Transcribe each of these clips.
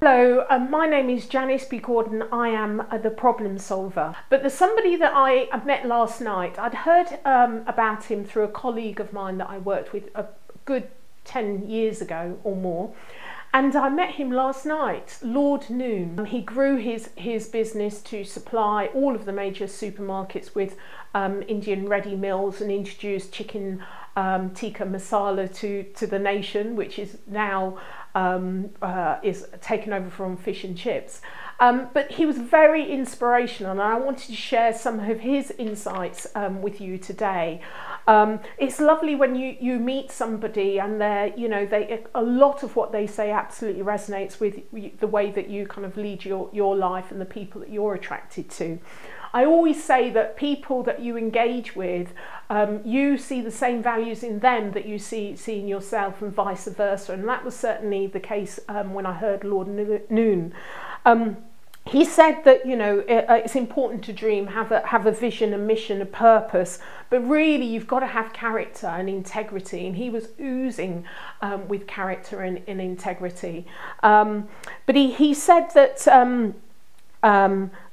Hello, my name is Janice B. Gordon. I am the problem solver. But there's somebody that I met last night. I'd heard about him through a colleague of mine that I worked with a good 10 years ago or more. And I met him last night, Lord Noon. He grew his business to supply all of the major supermarkets with Indian ready meals and introduced chicken tikka masala to the nation, which is now is taken over from fish and chips. But he was very inspirational, and I wanted to share some of his insights with you today. It's lovely when you meet somebody and a lot of what they say absolutely resonates with the way that you kind of lead your life and the people that you're attracted to. I always say that people that you engage with, you see the same values in them that you see in yourself, and vice versa. And that was certainly the case when I heard Lord Noon. He said that it's important to dream, have a vision, a mission, a purpose, but really you've got to have character and integrity. And he was oozing with character and integrity. But he said that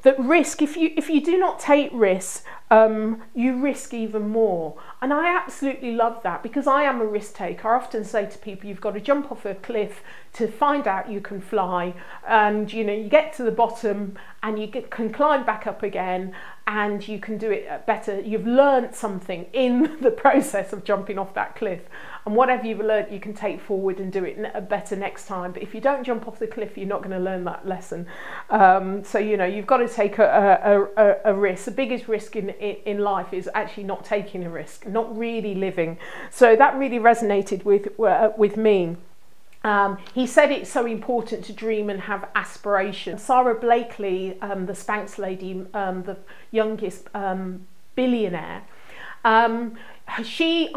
that risk, if you do not take risks, you risk even more. And I absolutely love that, because I am a risk taker. I often say to people, you've got to jump off a cliff to find out you can fly, and you get to the bottom and you can climb back up again, and you can do it better. You've learned something in the process of jumping off that cliff, and whatever you've learned you can take forward and do it better next time. But if you don't jump off the cliff, you're not going to learn that lesson. So you've got to take a risk. The biggest risk in life is actually not taking a risk, not really living. So that really resonated with me. He said it's so important to dream and have aspirations. Sarah Blakely, the Spanx lady, the youngest billionaire, I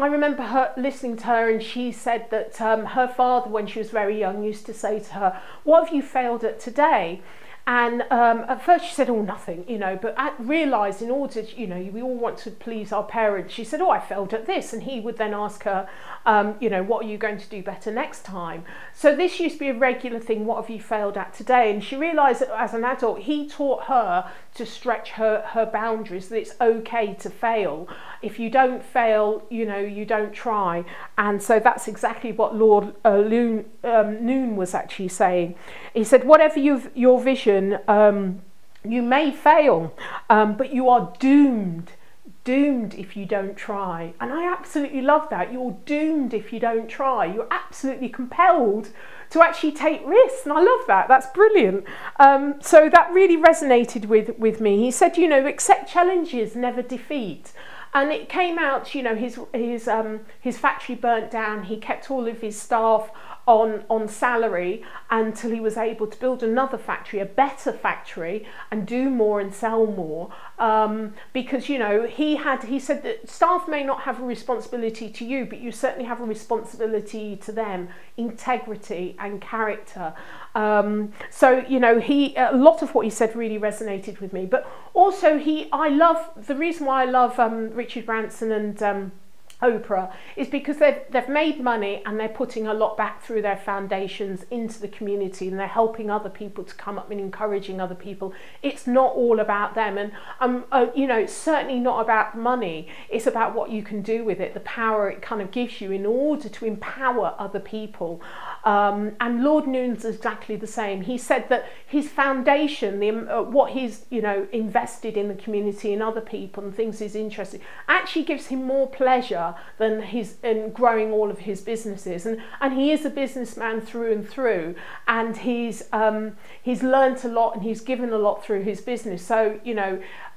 remember her listening to her, and she said that her father, when she was very young, used to say to her, "What have you failed at today?" And at first she said, "Oh, nothing," but realised in order to, we all want to please our parents. She said, "Oh, I failed at this," and he would then ask her, "What are you going to do better next time?" So this used to be a regular thing. What have you failed at today? And she realised that as an adult, he taught her to stretch her boundaries, that it's okay to fail. If you don't fail, you don't try. And so that's exactly what Lord Noon was actually saying. He said, whatever your vision, you may fail, but you are doomed if you don't try. And I absolutely love that. You're doomed if you don't try. You're absolutely compelled to actually take risks, and I love that. That's brilliant. So that really resonated with me. He said, accept challenges, never defeat. And it came out, his factory burnt down. He kept all of his staff on salary until he was able to build another factory, a better factory, and do more and sell more. Because he said that staff may not have a responsibility to you, but you certainly have a responsibility to them, integrity and character. So a lot of what he said really resonated with me. But also the reason why I love Richard Branson and Oprah is because they've made money, and they're putting a lot back through their foundations into the community, and they're helping other people to come up and encouraging other people. It's not all about them, and it's certainly not about money. It's about what you can do with it, the power it kind of gives you in order to empower other people. And Lord Noon's exactly the same. He said that his foundation, what he's invested in the community and other people and things he's interested in, actually gives him more pleasure than in growing all of his businesses. And he is a businessman through and through, and he's learnt a lot, and he's given a lot through his business. So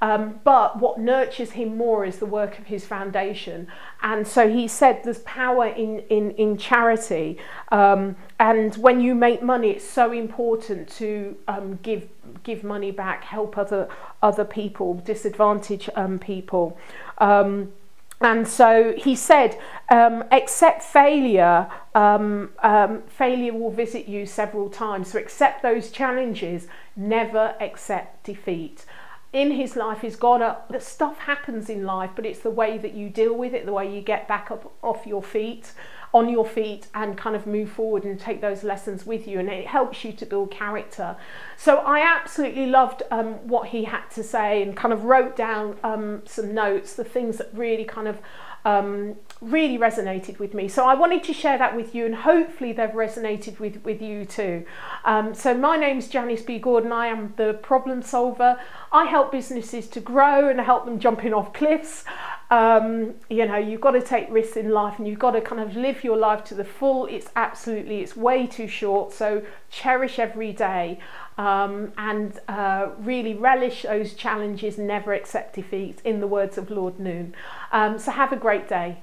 but what nurtures him more is the work of his foundation. And so he said there's power in charity, and when you make money, it's so important to give money back, help other people, disadvantaged people. And so he said, accept failure. Failure will visit you several times. So accept those challenges. Never accept defeat. In his life, he's got that stuff happens in life, but it's the way that you deal with it, the way you get back up off your feet, on your feet and kind of move forward and take those lessons with you, and it helps you to build character. So I absolutely loved what he had to say, and kind of wrote down some notes, the things that really kind of really resonated with me. So I wanted to share that with you, and hopefully they've resonated with you too. So my name's Janice B. Gordon. I am the problem solver. I help businesses to grow and help them jumping off cliffs. You know, you've got to take risks in life, and you've got to kind of live your life to the full. It's way too short, so cherish every day, and really relish those challenges, never accept defeat, in the words of Lord Noon. So have a great day.